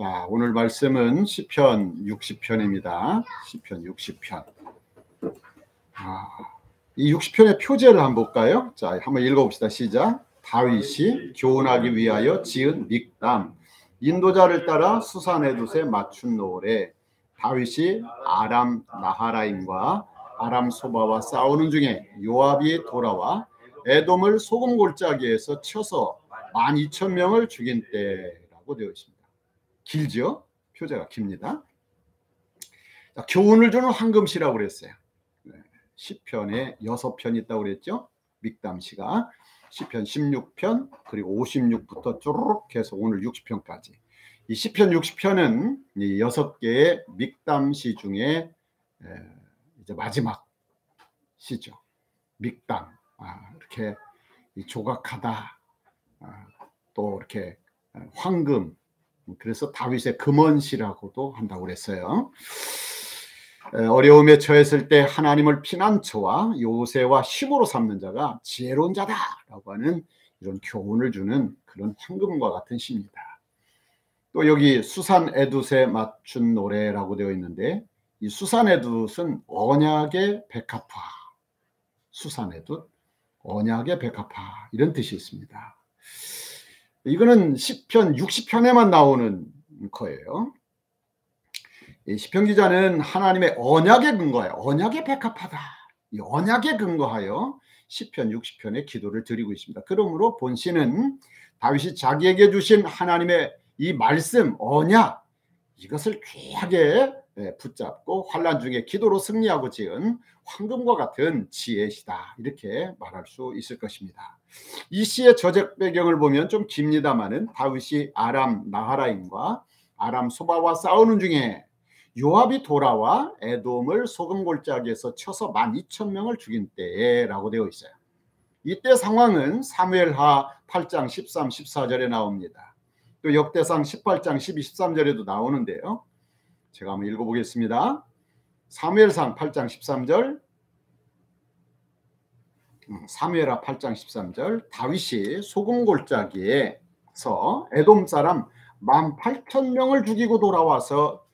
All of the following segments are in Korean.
자, 오늘 말씀은 시편 60편입니다. 시편 60편. 이 60편의 표제를 한번 볼까요? 자, 한번 읽어봅시다. 시작. 다윗이 교훈하기 위하여 지은 믹담, 인도자를 따라 수산에두세 맞춘 노래. 다윗이 아람 나하라임과 아람 소바와 싸우는 중에 요압이 돌아와 에돔을 소금 골짜기에서 쳐서 12,000명을 죽인 때라고 되어 있습니다. 길죠? 표제가 깁니다. 자, 교훈을 주는 황금시라고 그랬어요. 시편에 6편이 있다고 그랬죠. 믹담시가 시편 16편 그리고 56부터 쭈르륵 해서 오늘 60편까지. 이 시편 60편은 이 6개의 믹담시 중에 이제 마지막 시죠. 믹담. 이렇게 조각하다. 또 이렇게 황금. 그래서 다윗의 금언시라고도 한다고 그랬어요. 어려움에 처했을 때 하나님을 피난처와 요새와 힘으로 삼는 자가 지혜로운 자다라고 하는 이런 교훈을 주는 그런 황금과 같은 시입니다. 또 여기 수산에둣에 맞춘 노래라고 되어 있는데, 이 수산에둣은 언약의 백합화, 수산에둣 언약의 백합화 이런 뜻이 있습니다. 이거는 시편 60편에만 나오는 거예요. 이 시편 기자는 하나님의 언약에 근거하여, 언약에 백합하다, 이 언약에 근거하여 시편 60편의 기도를 드리고 있습니다. 그러므로 본시는 다윗이 자기에게 주신 하나님의 이 말씀, 언약, 이것을 귀하게 붙잡고 환난 중에 기도로 승리하고 지은 황금과 같은 지혜시다, 이렇게 말할 수 있을 것입니다. 이 시의 저작 배경을 보면 좀 깁니다마는 다윗이 아람 나하라임과 아람 소바와 싸우는 중에 요압이 돌아와 에돔을 소금 골짜기에서 쳐서 12,000명을 죽인 때라고 되어 있어요. 이때 상황은 사무엘하 8장 13, 14절에 나옵니다. 또 역대상 18장 12, 13절에도 나오는데요. 제가 한번 읽어보겠습니다. 사무엘상 8장 13절, 사무엘하 8장 13절, 다윗이 소금 골짜기에서 에돔 사람 18,000명을 죽이고 돌아와서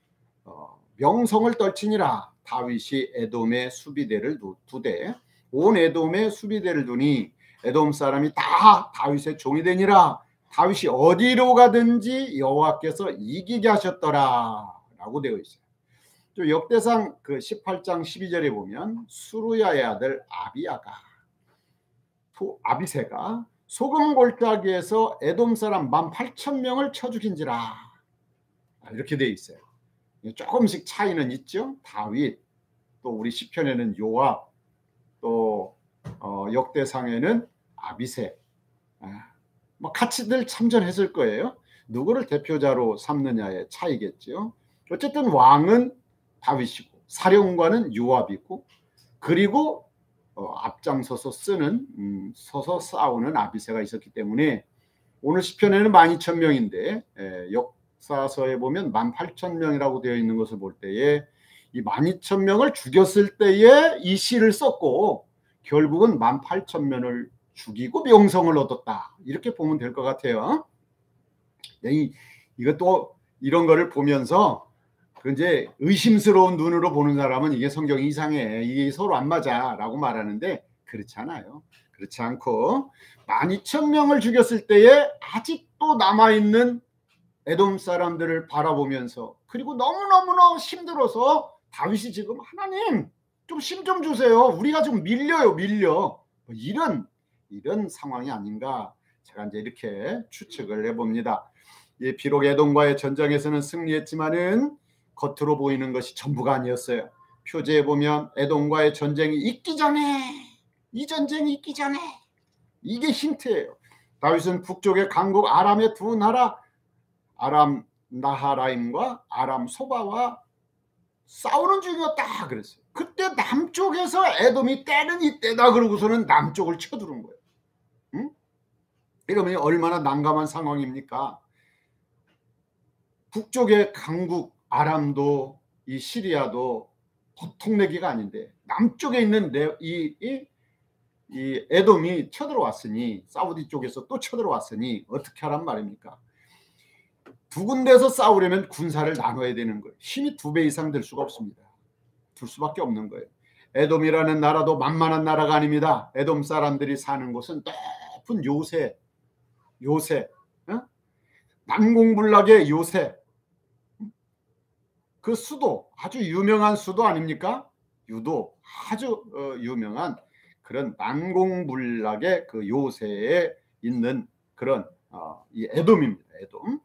명성을 떨치니라. 다윗이 에돔의 수비대를 두되 온 에돔의 수비대를 두니 에돔 사람이 다 다윗의 종이 되니라. 다윗이 어디로 가든지 여호와께서 이기게 하셨더라 라고 되어 있어요. 또 역대상 그 18장 12절에 보면 수루야의 아들 아비새가 소금 골짜기에서 에돔 사람 18,000명을 쳐 죽인지라, 이렇게 되어 있어요. 조금씩 차이는 있죠. 다윗, 또 우리 시편에는 요압, 또 역대상에는 아비새, 같이들 참전했을 거예요. 누구를 대표자로 삼느냐의 차이겠죠. 어쨌든 왕은 다윗이고 사령관은 요압이고, 그리고 앞장서서 서서 싸우는 아비새가 있었기 때문에 오늘 시편에는 12,000명인데 역사서에 보면 18,000명이라고 되어 있는 것을 볼 때에 이 12,000명을 죽였을 때에 이 시를 썼고, 결국은 18,000명을 죽이고 명성을 얻었다, 이렇게 보면 될 것 같아요. 이것도 이런 거를 보면서 이제 의심스러운 눈으로 보는 사람은 이게 성경이 이상해, 이게 서로 안 맞아 라고 말하는데, 그렇지 않아요. 그렇지 않고 12,000명을 죽였을 때에 아직도 남아있는 에돔 사람들을 바라보면서, 그리고 너무너무나 힘들어서 다윗이 지금 하나님 좀 힘 좀 주세요, 우리가 좀 밀려, 이런 상황이 아닌가, 제가 이제 이렇게 추측을 해봅니다. 비록 에돔과의 전쟁에서는 승리했지만은 겉으로 보이는 것이 전부가 아니었어요. 표제에 보면 에돔과의 전쟁이 있기 전에, 이 전쟁이 있기 전에, 이게 힌트예요. 다윗은 북쪽의 강국 아람의 두 나라, 아람 나하라임과 아람 소바와 싸우는 중이었다 그랬어요. 그때 남쪽에서 에돔이 때는 이때다 그러고서는 남쪽을 쳐들은 거예요. 응? 이러면 얼마나 난감한 상황입니까? 북쪽의 강국 아람도, 이 시리아도 보통 내기가 아닌데 남쪽에 있는 이 에돔이 쳐들어왔으니, 사우디 쪽에서 또 쳐들어왔으니 어떻게 하란 말입니까? 두 군데에서 싸우려면 군사를 나눠야 되는 거예요. 힘이 2배 이상 될 수가 없습니다. 둘 수밖에 없는 거예요. 에돔이라는 나라도 만만한 나라가 아닙니다. 에돔 사람들이 사는 곳은 높은 요새, 어? 난공불락의 요새, 그 수도, 아주 유명한 수도 아닙니까? 유도, 아주 유명한 그런 난공불락의 그 요새에 있는 그런 이 에돔입니다. 에돔.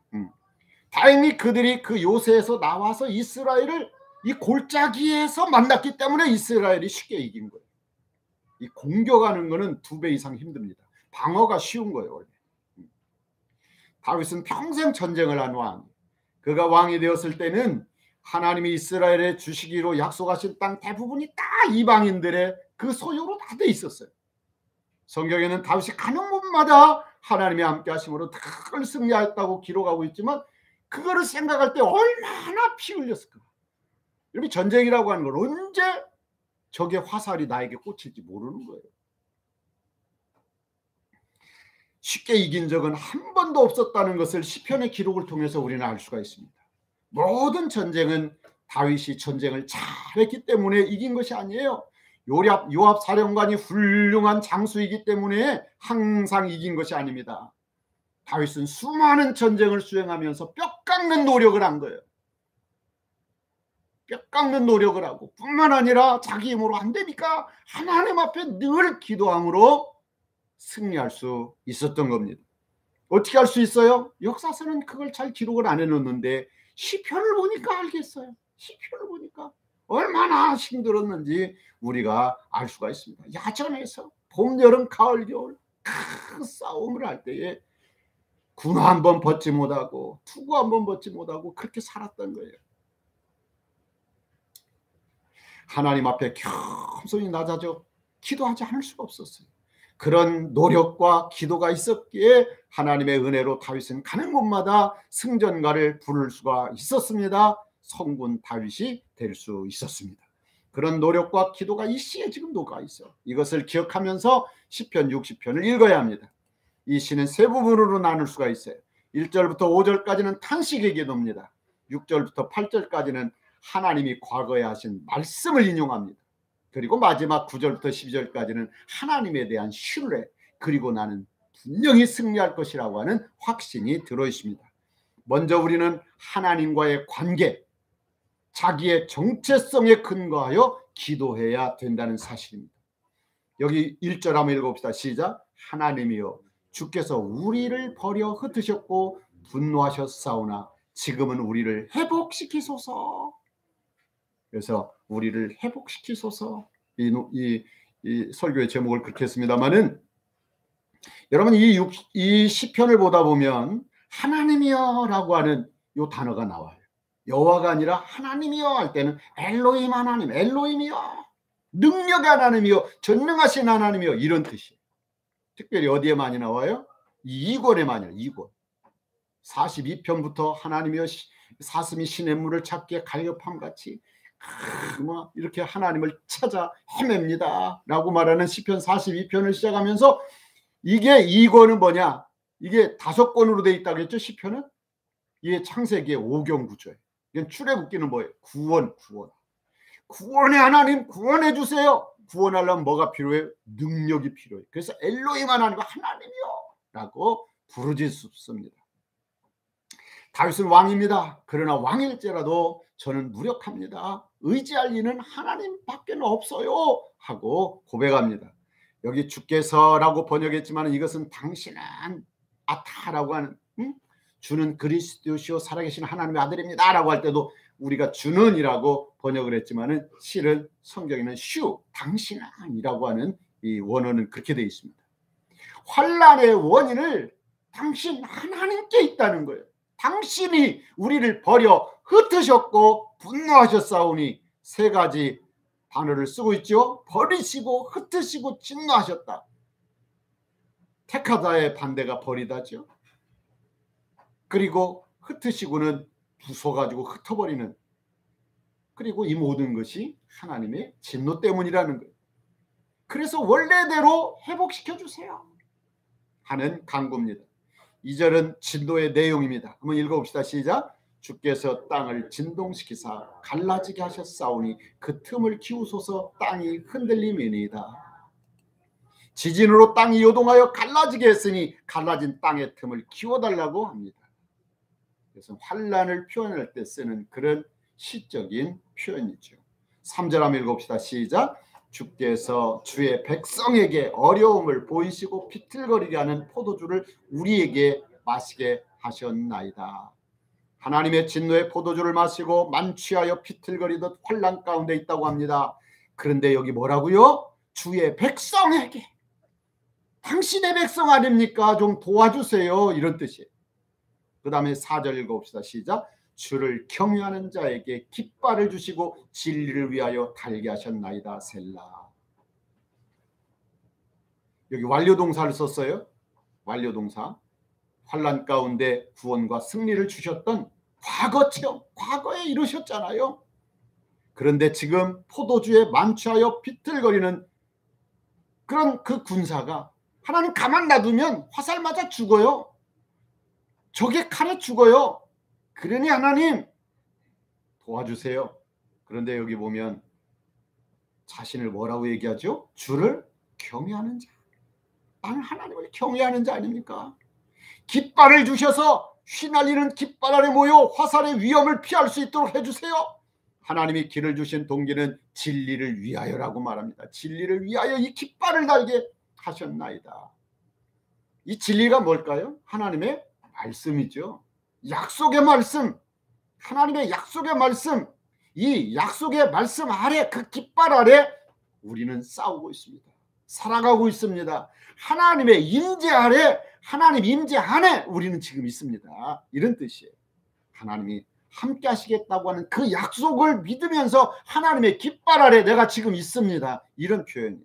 다행히 그들이 그 요새에서 나와서 이스라엘을 이 골짜기에서 만났기 때문에 이스라엘이 쉽게 이긴 거예요. 이 공격하는 거는 2배 이상 힘듭니다. 방어가 쉬운 거예요, 원래. 다윗은 평생 전쟁을 한 왕. 그가 왕이 되었을 때는 하나님이 이스라엘에 주시기로 약속하신 땅 대부분이 다 이방인들의 그 소유로 다 돼 있었어요. 성경에는 다윗이 가는 곳마다 하나님이 함께 하심으로 늘 승리하였다고 기록하고 있지만 그거를 생각할 때 얼마나 피 흘렸을까. 여러분, 전쟁이라고 하는 걸 언제 적의 화살이 나에게 꽂힐지 모르는 거예요. 쉽게 이긴 적은 한 번도 없었다는 것을 시편의 기록을 통해서 우리는 알 수가 있습니다. 모든 전쟁은 다윗이 전쟁을 잘했기 때문에 이긴 것이 아니에요. 요압 사령관이 훌륭한 장수이기 때문에 항상 이긴 것이 아닙니다. 다윗은 수많은 전쟁을 수행하면서 뼈 깎는 노력을 한 거예요. 뼈 깎는 노력을 하고 뿐만 아니라 자기 힘으로 안 되니까 하나님 앞에 늘 기도함으로 승리할 수 있었던 겁니다. 어떻게 할 수 있어요? 역사서는 그걸 잘 기록을 안 해놓는데 시편을 보니까 알겠어요. 시편을 보니까 얼마나 힘들었는지 우리가 알 수가 있습니다. 야전에서 봄, 여름, 가을, 겨울 큰 싸움을 할 때에 군화 한 번 벗지 못하고 투구 한 번 벗지 못하고 그렇게 살았던 거예요. 하나님 앞에 겸손히 낮아져 기도하지 않을 수가 없었어요. 그런 노력과 기도가 있었기에 하나님의 은혜로 다윗은 가는 곳마다 승전가를 부를 수가 있었습니다. 성군 다윗이 될 수 있었습니다. 그런 노력과 기도가 이 시에 지금 녹아 있어요. 이것을 기억하면서 시편 60편을 읽어야 합니다. 이 시는 세 부분으로 나눌 수가 있어요. 1절부터 5절까지는 탄식의 기도입니다. 6절부터 8절까지는 하나님이 과거에 하신 말씀을 인용합니다. 그리고 마지막 9절부터 12절까지는 하나님에 대한 신뢰, 그리고 나는 분명히 승리할 것이라고 하는 확신이 들어있습니다. 먼저 우리는 하나님과의 관계, 자기의 정체성에 근거하여 기도해야 된다는 사실입니다. 여기 1절 한번 읽어봅시다. 시작. 하나님이여 주께서 우리를 버려 흩으셨고 분노하셨사오나 지금은 우리를 회복시키소서. 그래서 우리를 회복시키소서. 이 설교의 제목을 그렇게 했습니다마는 여러분 이 시편을 보다 보면 하나님이여 라고 하는 이 단어가 나와요. 여호와가 아니라 하나님이여 할 때는 엘로힘 하나님, 엘로힘이여, 능력의 하나님이여, 전능하신 하나님이여, 이런 뜻이에요. 특별히 어디에 많이 나와요? 2권에 많이 나와요. 2권 42편부터 하나님이여 사슴이 시냇물을 찾기에 갈급함같이 이렇게 하나님을 찾아 헤맵니다 라고 말하는 시편 42편을 시작하면서 이게 2권은 뭐냐, 이게 5권으로 되어 있다고 했죠. 시편은 이게 창세기의 5경 구조예요. 이건 출애굽기는 뭐예요? 구원. 구원의 하나님 구원해 주세요. 구원하려면 뭐가 필요해요? 능력이 필요해요. 그래서 엘로힘 하나님과 하나님이요 라고 부르짖습니다. 다윗은 왕입니다. 그러나 왕일지라도 저는 무력합니다. 의지할 이는 하나님밖에 없어요 하고 고백합니다. 여기 주께서라고 번역했지만 이것은 당신은 아타라고 하는, 주는 그리스도시요 살아계신 하나님의 아들입니다 라고 할 때도 우리가 주는이라고 번역을 했지만 실은 성경에는 슈, 당신은이라고 하는 이 원어는 그렇게 되어 있습니다. 환난의 원인을 당신 하나님께 있다는 거예요. 당신이 우리를 버려 흩으셨고 분노하셨사오니, 세 가지 단어를 쓰고 있죠. 버리시고 흩으시고 진노하셨다. 택하다의 반대가 버리다죠. 그리고 흩으시고는 부숴가지고 흩어버리는, 그리고 이 모든 것이 하나님의 진노 때문이라는 거예요. 그래서 원래대로 회복시켜 주세요 하는 간구입니다. 2절은 진도의 내용입니다. 한번 읽어봅시다. 시작. 주께서 땅을 진동시키사 갈라지게 하셨사오니 그 틈을 키우소서. 땅이 흔들림이니이다. 지진으로 땅이 요동하여 갈라지게 했으니 갈라진 땅의 틈을 키워달라고 합니다. 그래서 환란을 표현할 때 쓰는 그런 시적인 표현이죠. 3절 한번 읽어봅시다. 시작. 주께서 주의 백성에게 어려움을 보이시고 비틀거리게 하는 포도주를 우리에게 마시게 하셨나이다. 하나님의 진노의 포도주를 마시고 만취하여 비틀거리듯 환난 가운데 있다고 합니다. 그런데 여기 뭐라고요? 주의 백성에게. 당신의 백성 아닙니까? 좀 도와주세요. 이런 뜻이에요. 그 다음에 4절 읽어봅시다. 시작. 주를 경유하는 자에게 깃발을 주시고 진리를 위하여 달게 하셨나이다. 셀라. 여기 완료동사를 썼어요. 완료동사. 환난 가운데 구원과 승리를 주셨던 과거처럼 과거에 이루셨잖아요. 그런데 지금 포도주에 만취하여 비틀거리는 그런 그 군사가 하나님 가만 놔두면 화살 맞아 죽어요. 적의 칼에 죽어요. 그러니 하나님 도와주세요. 그런데 여기 보면 자신을 뭐라고 얘기하죠? 주를 경외하는 자. 나는 하나님을 경외하는 자 아닙니까? 깃발을 주셔서 휘날리는 깃발 아래 모여 화살의 위험을 피할 수 있도록 해주세요. 하나님이 길을 주신 동기는 진리를 위하여라고 말합니다. 진리를 위하여 이 깃발을 달게 하셨나이다. 이 진리가 뭘까요? 하나님의 말씀이죠. 약속의 말씀, 하나님의 약속의 말씀, 이 약속의 말씀 아래, 그 깃발 아래 우리는 싸우고 있습니다. 살아가고 있습니다. 하나님의 임재 아래, 하나님 임재 안에 우리는 지금 있습니다. 이런 뜻이에요. 하나님이 함께 하시겠다고 하는 그 약속을 믿으면서 하나님의 깃발 아래 내가 지금 있습니다. 이런 표현이에요.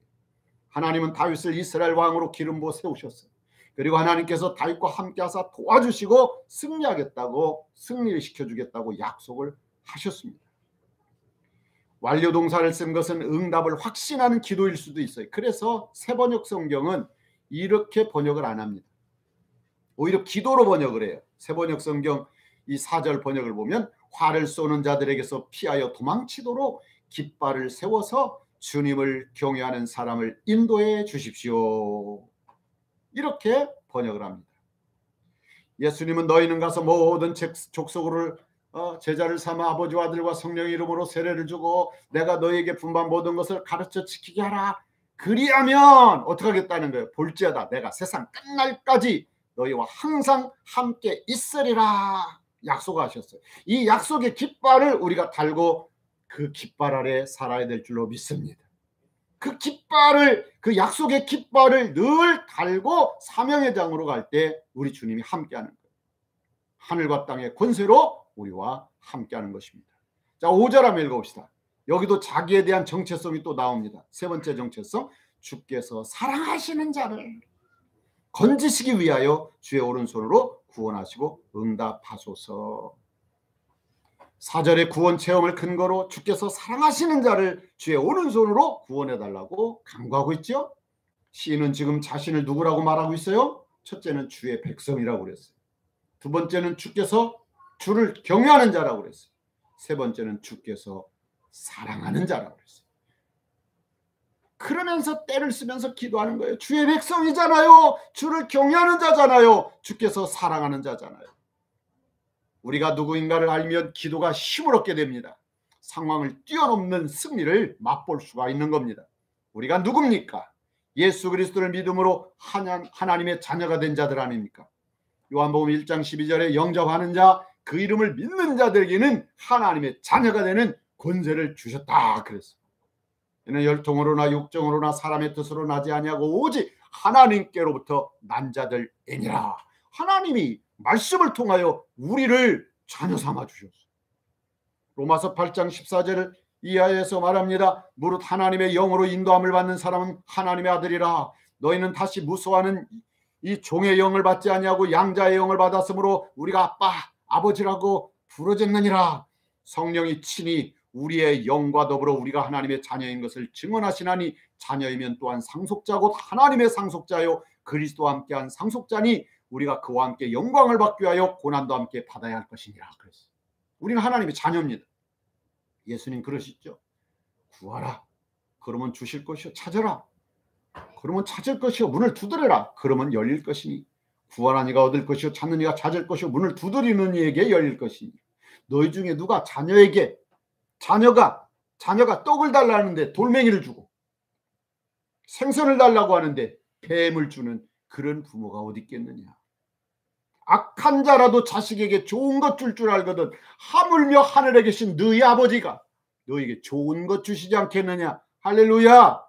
하나님은 다윗을 이스라엘 왕으로 기름 부어 세우셨어요. 그리고 하나님께서 다윗과 함께 하사 도와주시고 승리하겠다고, 승리를 시켜주겠다고 약속을 하셨습니다. 완료동사를 쓴 것은 응답을 확신하는 기도일 수도 있어요. 그래서 새번역 성경은 이렇게 번역을 안 합니다. 오히려 기도로 번역을 해요. 새번역 성경 이 4절 번역을 보면 화를 쏘는 자들에게서 피하여 도망치도록 깃발을 세워서 주님을 경외하는 사람을 인도해 주십시오. 이렇게 번역을 합니다. 예수님은 너희는 가서 모든 족속을 제자를 삼아 아버지와 아들과 성령의 이름으로 세례를 주고 내가 너희에게 분반 모든 것을 가르쳐 지키게 하라. 그리하면 어떻게 하겠다는 거예요? 볼지어다 내가 세상 끝날까지 너희와 항상 함께 있으리라 약속하셨어요. 이 약속의 깃발을 우리가 달고 그 깃발 아래 살아야 될 줄로 믿습니다. 그 깃발을, 그 약속의 깃발을 늘 달고 사명의 장으로 갈 때 우리 주님이 함께하는 거예요. 하늘과 땅의 권세로 우리와 함께하는 것입니다. 자, 5절 한번 읽어봅시다. 여기도 자기에 대한 정체성이 또 나옵니다. 세 번째 정체성, 주께서 사랑하시는 자를 건지시기 위하여 주의 오른손으로 구원하시고 응답하소서. 4절의 구원 체험을 근거로 주께서 사랑하시는 자를 주의 오른손으로 구원해달라고 간구하고 있죠. 시인은 지금 자신을 누구라고 말하고 있어요? 첫째는 주의 백성이라고 그랬어요. 두 번째는 주께서 주를 경외하는 자라고 그랬어요. 세 번째는 주께서 사랑하는 자라고 그랬어요. 그러면서 때를 쓰면서 기도하는 거예요. 주의 백성이잖아요. 주를 경외하는 자잖아요. 주께서 사랑하는 자잖아요. 우리가 누구인가를 알면 기도가 힘을 얻게 됩니다. 상황을 뛰어넘는 승리를 맛볼 수가 있는 겁니다. 우리가 누굽니까? 예수 그리스도를 믿음으로 하나님의 자녀가 된 자들 아닙니까? 요한복음 1장 12절에 영접하는 자, 그 이름을 믿는 자들에게는 하나님의 자녀가 되는 권세를 주셨다 그랬어요. 이는 혈통으로나 육정으로나 사람의 뜻으로 나지 아니하고 오직 하나님께로부터 난 자들이니라. 하나님이 말씀을 통하여 우리를 자녀 삼아 주셨어요. 로마서 8장 14절을 이하에서 말합니다. 무릇 하나님의 영으로 인도함을 받는 사람은 하나님의 아들이라. 너희는 다시 무수하는 이 종의 영을 받지 아니하고 양자의 영을 받았으므로 우리가 아빠 아버지라고 부르짖느니라. 성령이 친히 우리의 영과 더불어 우리가 하나님의 자녀인 것을 증언하시나니 자녀이면 또한 상속자고 하나님의 상속자요 그리스도와 함께한 상속자니 우리가 그와 함께 영광을 받기 위하여 고난도 함께 받아야 할 것이니라 그랬어요. 우리는 하나님의 자녀입니다. 예수님 그러시죠. 구하라. 그러면 주실 것이요. 찾아라. 그러면 찾을 것이요. 문을 두드려라. 그러면 열릴 것이니. 구하는 이가 얻을 것이요. 찾는 이가 찾을 것이요. 문을 두드리는 이에게 열릴 것이니. 너희 중에 누가 자녀에게 자녀가 떡을 달라는데 돌멩이를 주고 생선을 달라고 하는데 뱀을 주는 그런 부모가 어디 있겠느냐. 악한 자라도 자식에게 좋은 것 줄 줄 알거든 하물며 하늘에 계신 너희 아버지가 너에게 좋은 것 주시지 않겠느냐. 할렐루야.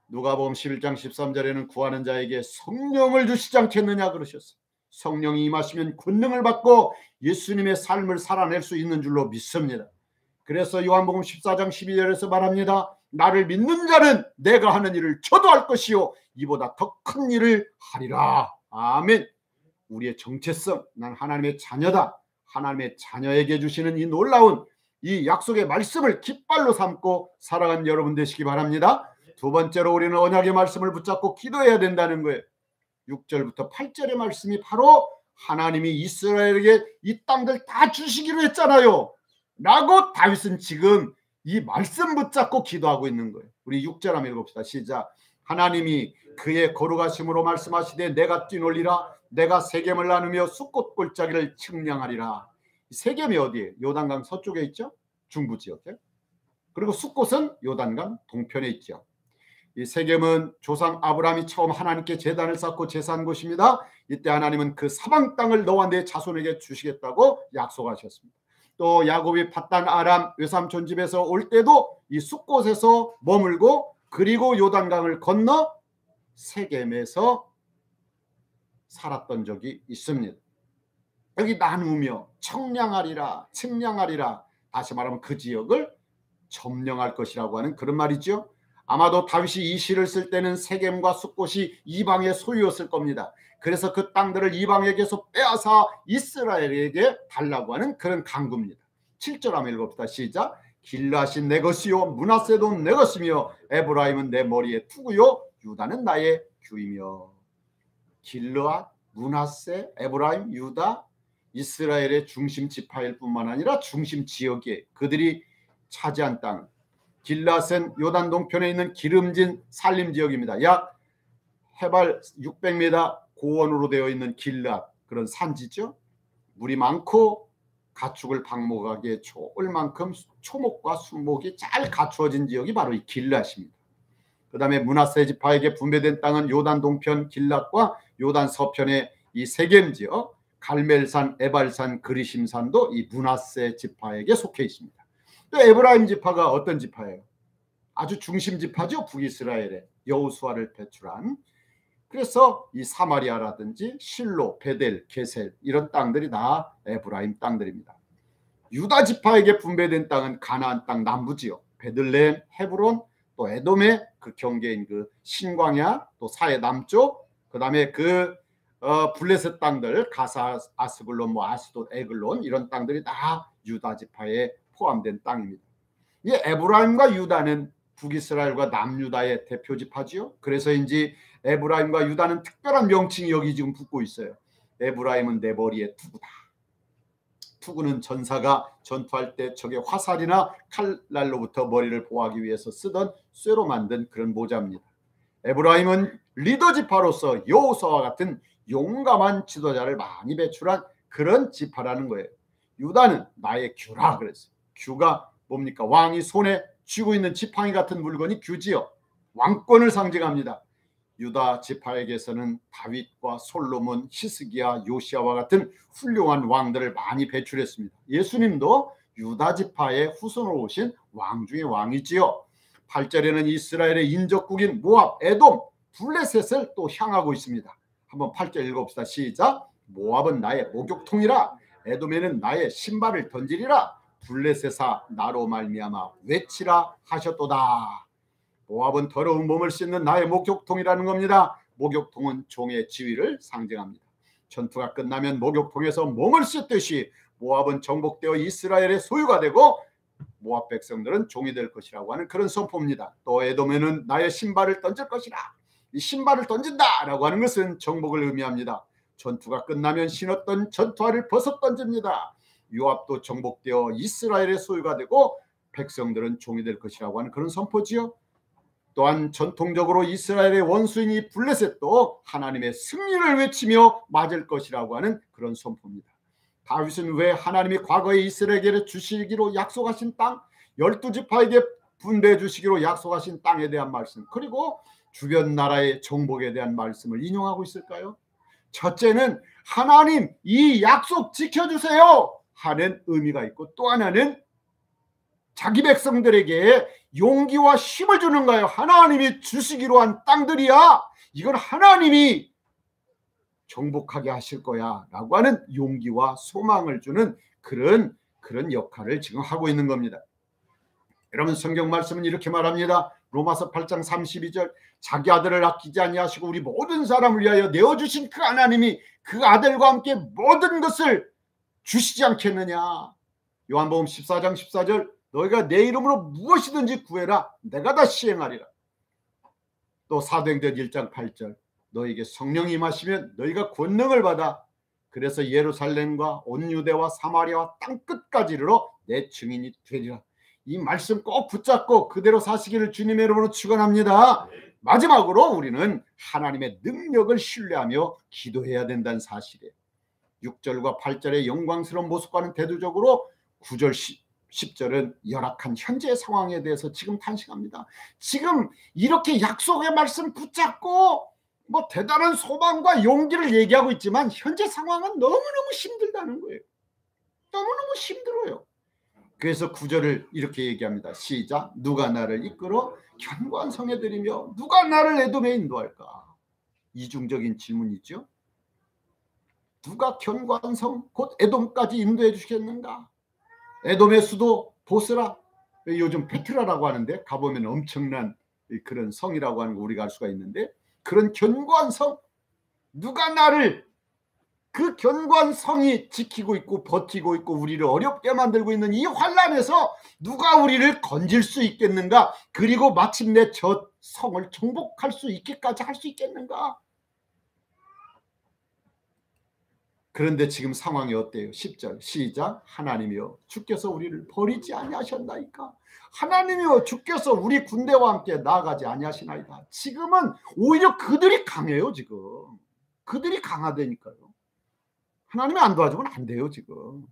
누가복음 11장 13절에는 구하는 자에게 성령을 주시지 않겠느냐 그러셨어요. 성령이 임하시면 권능을 받고 예수님의 삶을 살아낼 수 있는 줄로 믿습니다. 그래서 요한복음 14장 12절에서 말합니다. 나를 믿는 자는 내가 하는 일을 저도 할 것이요 이보다 더 큰 일을 하리라. 아멘. 우리의 정체성, 난 하나님의 자녀다. 하나님의 자녀에게 주시는 이 놀라운 이 약속의 말씀을 깃발로 삼고 살아가는 여러분 되시기 바랍니다. 두 번째로 우리는 언약의 말씀을 붙잡고 기도해야 된다는 거예요. 6절부터 8절의 말씀이 바로 하나님이 이스라엘에게 이 땅들 다 주시기로 했잖아요 라고 다윗은 지금 이 말씀 붙잡고 기도하고 있는 거예요. 우리 6절 한번 읽읍시다. 시작. 하나님이 그의 거룩하심으로 말씀하시되 내가 뛰놀리라. 내가 세겜을 나누며 숫꽃 골짜기를 측량하리라. 세겜이 어디에? 요단강 서쪽에 있죠. 중부 지역에. 그리고 숫꽃은 요단강 동편에 있죠. 이 세겜은 조상 아브라함이 처음 하나님께 제단을 쌓고 제사한 곳입니다. 이때 하나님은 그 사방 땅을 너와 내 자손에게 주시겠다고 약속하셨습니다. 또 야곱이 밧단 아람 외삼촌 집에서 올 때도 이 숫곳에서 머물고 그리고 요단강을 건너 세겜에서 살았던 적이 있습니다. 여기 나누며 청량하리라 측량하리라 다시 말하면 그 지역을 점령할 것이라고 하는 그런 말이죠. 아마도 다윗이 이 시를 쓸 때는 세겜과 숫곳이 이방의 소유였을 겁니다. 그래서 그 땅들을 이방에게서 빼앗아 이스라엘에게 달라고 하는 그런 강구입니다. 7절 한번 읽읍시다. 시작. 길앗이 내 것이요 므낫세도 내 것이며 에브라임은 내 머리에 투구요 유다는 나의 규이며. 길앗, 므낫세, 에브라임, 유다 이스라엘의 중심 지파일 뿐만 아니라 중심 지역에 그들이 차지한 땅. 길앗은 요단 동편에 있는 기름진 산림 지역입니다. 약 해발 600m 고원으로 되어 있는 길앗 그런 산지죠. 물이 많고 가축을 방목하기에 좋을 만큼 초목과 수목이 잘 갖추어진 지역이 바로 이 길앗입니다. 그 다음에 므낫세 지파에게 분배된 땅은 요단 동편 길앗과 요단 서편의 이 세겜 지역 갈멜산, 에발산, 그리심산도 이 므낫세 지파에게 속해 있습니다. 또 에브라임 지파가 어떤 지파예요? 아주 중심 지파죠. 북이스라엘에 여호수아를 배출한. 그래서 이 사마리아라든지 실로, 베델, 게셀 이런 땅들이 다 에브라임 땅들입니다. 유다 지파에게 분배된 땅은 가나안 땅 남부 지역, 베들레헴, 헤브론, 또 에돔의 그 경계인 그 신광야, 또 사해 남쪽, 그다음에 그 블레셋 땅들 가사, 아스글론, 뭐 아스돗, 에글론 이런 땅들이 다 유다 지파에 포함된 땅입니다. 이 에브라임과 유다는 북이스라엘과 남유다의 대표 지파지요. 그래서인지 에브라임과 유다는 특별한 명칭이 여기 지금 붙고 있어요. 에브라임은 내 머리에 투구다. 투구는 전사가 전투할 때 적의 화살이나 칼날로부터 머리를 보호하기 위해서 쓰던 쇠로 만든 그런 모자입니다. 에브라임은 리더 지파로서 여호수아와 같은 용감한 지도자를 많이 배출한 그런 지파라는 거예요. 유다는 나의 규라 그랬어요. 규가 뭡니까? 왕이 손에 쥐고 있는 지팡이 같은 물건이 규지요. 왕권을 상징합니다. 유다 지파에게서는 다윗과 솔로몬, 히스기야, 요시아와 같은 훌륭한 왕들을 많이 배출했습니다. 예수님도 유다 지파의 후손으로 오신 왕 중의 왕이지요. 8절에는 이스라엘의 인접국인 모압, 에돔, 블레셋을 또 향하고 있습니다. 한번 8절 읽어봅시다. 시작. 모압은 나의 목욕통이라 에돔에는 나의 신발을 던지리라. 블레셋아 나로 말미암아 외치라 하셨도다. 모압은 더러운 몸을 씻는 나의 목욕통이라는 겁니다. 목욕통은 종의 지위를 상징합니다. 전투가 끝나면 목욕통에서 몸을 씻듯이 모압은 정복되어 이스라엘의 소유가 되고 모압 백성들은 종이 될 것이라고 하는 그런 선포입니다. 또 에돔에는 나의 신발을 던질 것이라. 이 신발을 던진다라고 하는 것은 정복을 의미합니다. 전투가 끝나면 신었던 전투화를 벗어 던집니다. 요압도 정복되어 이스라엘의 소유가 되고 백성들은 종이 될 것이라고 하는 그런 선포지요. 또한 전통적으로 이스라엘의 원수인 이 블레셋도 하나님의 승리를 외치며 맞을 것이라고 하는 그런 선포입니다. 다윗은 왜 하나님이 과거에 이스라엘에게 주시기로 약속하신 땅, 12지파에게 분배해 주시기로 약속하신 땅에 대한 말씀, 그리고 주변 나라의 정복에 대한 말씀을 인용하고 있을까요? 첫째는 하나님 이 약속 지켜주세요 하는 의미가 있고, 또 하나는 자기 백성들에게 용기와 힘을 주는 거예요. 하나님이 주시기로 한 땅들이야, 이건 하나님이 정복하게 하실 거야 라고 하는 용기와 소망을 주는 그런 역할을 지금 하고 있는 겁니다. 여러분, 성경 말씀은 이렇게 말합니다. 로마서 8장 32절, 자기 아들을 아끼지 아니하시고 우리 모든 사람을 위하여 내어주신 그 하나님이 그 아들과 함께 모든 것을 주시지 않겠느냐. 요한복음 14장 14절, 너희가 내 이름으로 무엇이든지 구해라 내가 다 시행하리라. 또 사도행전 1장 8절, 너에게 성령이 임하시면 너희가 권능을 받아 그래서 예루살렘과 온 유대와 사마리아와 땅끝까지 이르러 내 증인이 되리라. 이 말씀 꼭 붙잡고 그대로 사시기를 주님의 이름으로 축원합니다. 마지막으로 우리는 하나님의 능력을 신뢰하며 기도해야 된다는 사실이에요. 6절과 8절의 영광스러운 모습과는 대조적으로 9절 10절은 열악한 현재 상황에 대해서 지금 탄식합니다. 지금 이렇게 약속의 말씀 붙잡고 뭐 대단한 소망과 용기를 얘기하고 있지만 현재 상황은 너무너무 힘들다는 거예요. 너무너무 힘들어요. 그래서 9절을 이렇게 얘기합니다. 시작. 누가 나를 이끌어 견고한 성에 들이며 누가 나를 에돔에 인도할까? 이중적인 질문이죠. 누가 견고한 성 곧 에돔까지 인도해 주시겠는가? 에돔의 수도 보스라, 요즘 페트라라고 하는데 가보면 엄청난 그런 성이라고 하는 거 우리가 알 수가 있는데, 그런 견고한 성, 누가 나를, 그 견고한 성이 지키고 있고 버티고 있고 우리를 어렵게 만들고 있는 이 환란에서 누가 우리를 건질 수 있겠는가? 그리고 마침내 저 성을 정복할 수 있기까지 할 수 있겠는가? 그런데 지금 상황이 어때요? 10절 시작. 하나님이여 주께서 우리를 버리지 아니하셨나이까? 하나님이여 주께서 우리 군대와 함께 나아가지 아니하시나이다. 지금은 오히려 그들이 강해요. 지금 그들이 강하다니까요. 하나님이 안 도와주면 안 돼요. 지금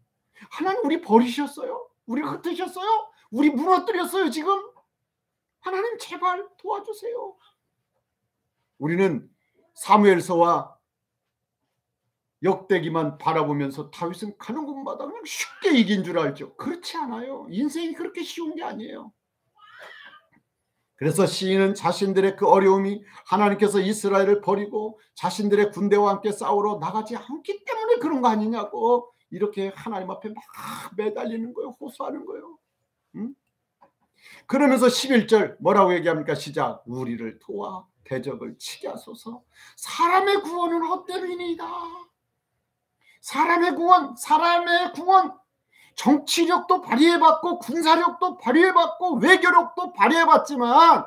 하나님 우리 버리셨어요? 우리 흩으셨어요? 우리 무너뜨렸어요. 지금 하나님 제발 도와주세요. 우리는 사무엘서와 역대기만 바라보면서 다윗은 가는 곳마다 그냥 쉽게 이긴 줄 알죠. 그렇지 않아요. 인생이 그렇게 쉬운 게 아니에요. 그래서 시인은 자신들의 그 어려움이 하나님께서 이스라엘을 버리고 자신들의 군대와 함께 싸우러 나가지 않기 때문에 그런 거 아니냐고 이렇게 하나님 앞에 막 매달리는 거예요. 호소하는 거예요. 그러면서 11절 뭐라고 얘기합니까? 시작. 우리를 도와 대적을 치게 하소서. 사람의 구원은 헛되이니이다. 사람의 구원, 정치력도 발휘해봤고 군사력도 발휘해봤고 외교력도 발휘해봤지만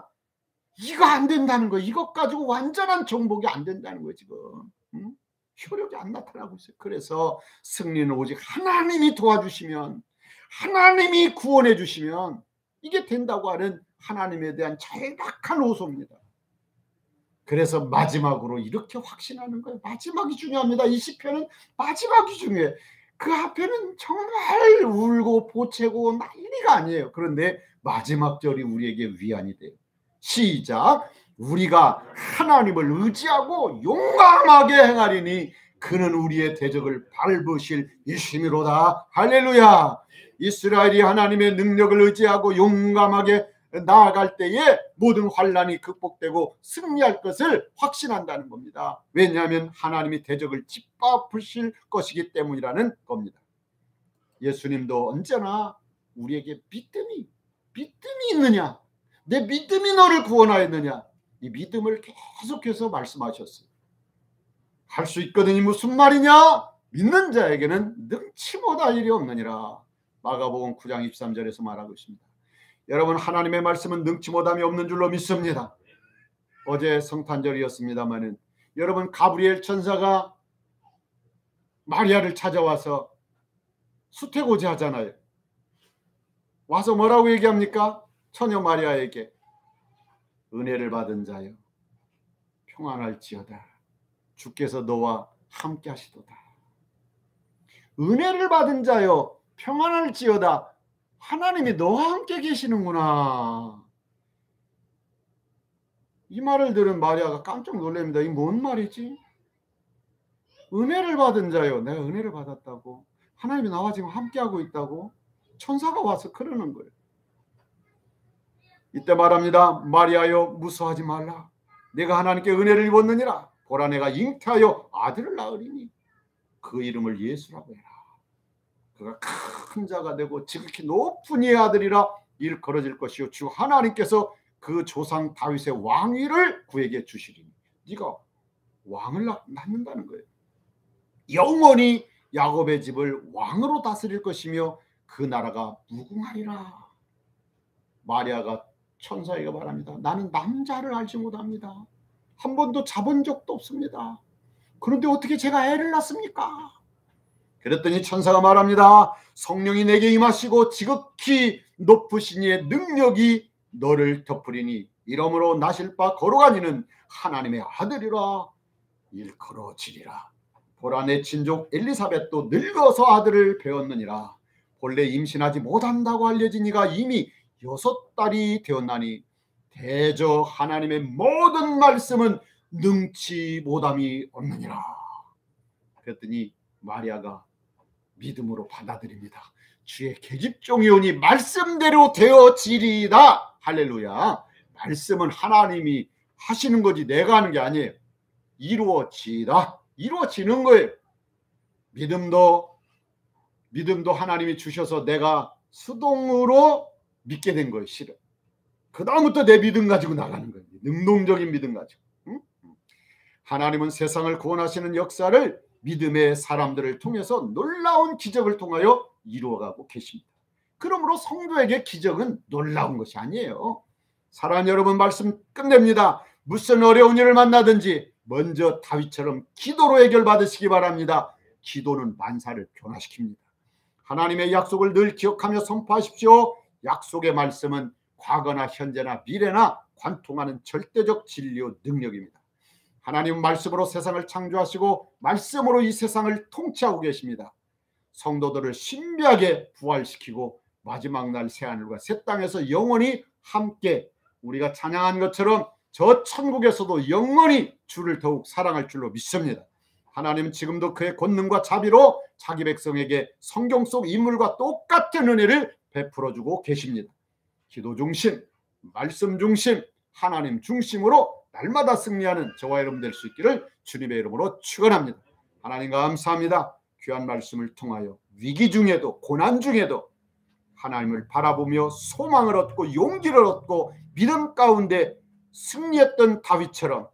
이거 안 된다는 거예요. 이것 가지고 완전한 정복이 안 된다는 거예요. 지금 효력이 안 나타나고 있어요. 그래서 승리는 오직 하나님이 도와주시면, 하나님이 구원해 주시면 이게 된다고 하는 하나님에 대한 절박한 호소입니다. 그래서 마지막으로 이렇게 확신하는 거예요. 마지막이 중요합니다. 이 시편은 마지막이 중요해요. 그 앞에는 정말 울고 보채고 난리가 아니에요. 그런데 마지막 절이 우리에게 위안이 돼요. 시작. 우리가 하나님을 의지하고 용감하게 행하리니 그는 우리의 대적을 밟으실 이심이로다. 할렐루야. 이스라엘이 하나님의 능력을 의지하고 용감하게 나아갈 때에 모든 환란이 극복되고 승리할 것을 확신한다는 겁니다. 왜냐하면 하나님이 대적을 짓밟으실 것이기 때문이라는 겁니다. 예수님도 언제나 우리에게 믿음이 있느냐, 내 믿음이 너를 구원하였느냐, 이 믿음을 계속해서 말씀하셨어요. 할 수 있거든요. 무슨 말이냐? 믿는 자에게는 능치 못할 일이 없느니라. 마가복음 9장 23절에서 말하고 있습니다. 여러분, 하나님의 말씀은 능치 못함이 없는 줄로 믿습니다. 어제 성탄절이었습니다마는 여러분, 가브리엘 천사가 마리아를 찾아와서 수태고지 하잖아요. 와서 뭐라고 얘기합니까? 처녀 마리아에게 은혜를 받은 자여 평안할지어다. 주께서 너와 함께 하시도다. 은혜를 받은 자여 평안할지어다. 하나님이 너와 함께 계시는구나. 이 말을 들은 마리아가 깜짝 놀랍니다. 이 뭔 말이지? 은혜를 받은 자요. 내가 은혜를 받았다고. 하나님이 나와 지금 함께하고 있다고. 천사가 와서 그러는 거예요. 이때 말합니다. 마리아여 무서워하지 말라. 내가 하나님께 은혜를 입었느니라. 보라 내가 잉태하여 아들을 낳으리니 그 이름을 예수라고 해라. 그가 큰 자가 되고 지극히 높은 이의 아들이라 일컬어질 것이요 주 하나님께서 그 조상 다윗의 왕위를 그에게 주시리니. 네가 왕을 낳는다는 거예요. 영원히 야곱의 집을 왕으로 다스릴 것이며 그 나라가 무궁하리라. 마리아가 천사에게 말합니다. 나는 남자를 알지 못합니다. 한 번도 자본 적도 없습니다. 그런데 어떻게 제가 애를 낳습니까? 그랬더니 천사가 말합니다. 성령이 내게 임하시고 지극히 높으신 이의 능력이 너를 덮으리니 이러므로 나실 바 거룩한 이는 하나님의 아들이라 일컬어지리라. 보라 내 친족 엘리사벳도 늙어서 아들을 배웠느니라. 본래 임신하지 못한다고 알려진 이가 이미 6달이 되었나니 대저 하나님의 모든 말씀은 능치 못함이 없느니라. 그랬더니 마리아가 믿음으로 받아들입니다. 주의 계집종이 오니 말씀대로 되어지리이다. 할렐루야. 말씀은 하나님이 하시는 거지 내가 하는 게 아니에요. 이루어지다. 이루어지는 거예요. 믿음도 하나님이 주셔서 내가 수동으로 믿게 된 거예요. 실은. 그 다음부터 내 믿음 가지고 나가는 거예요. 능동적인 믿음 가지고. 응? 하나님은 세상을 구원하시는 역사를 믿음의 사람들을 통해서 놀라운 기적을 통하여 이루어가고 계십니다. 그러므로 성도에게 기적은 놀라운 것이 아니에요. 사랑하는 여러분, 말씀 끝냅니다. 무슨 어려운 일을 만나든지 먼저 다윗처럼 기도로 해결받으시기 바랍니다. 기도는 만사를 변화시킵니다. 하나님의 약속을 늘 기억하며 선포하십시오. 약속의 말씀은 과거나 현재나 미래나 관통하는 절대적 진리의 능력입니다. 하나님은 말씀으로 세상을 창조하시고 말씀으로 이 세상을 통치하고 계십니다. 성도들을 신비하게 부활시키고 마지막 날 새하늘과 새 땅에서 영원히 함께 우리가 찬양한 것처럼 저 천국에서도 영원히 주를 더욱 사랑할 줄로 믿습니다. 하나님은 지금도 그의 권능과 자비로 자기 백성에게 성경 속 인물과 똑같은 은혜를 베풀어주고 계십니다. 기도 중심, 말씀 중심, 하나님 중심으로 날마다 승리하는 저와 여러분 될 수 있기를 주님의 이름으로 축원합니다. 하나님 감사합니다. 귀한 말씀을 통하여 위기 중에도 고난 중에도 하나님을 바라보며 소망을 얻고 용기를 얻고 믿음 가운데 승리했던 다윗처럼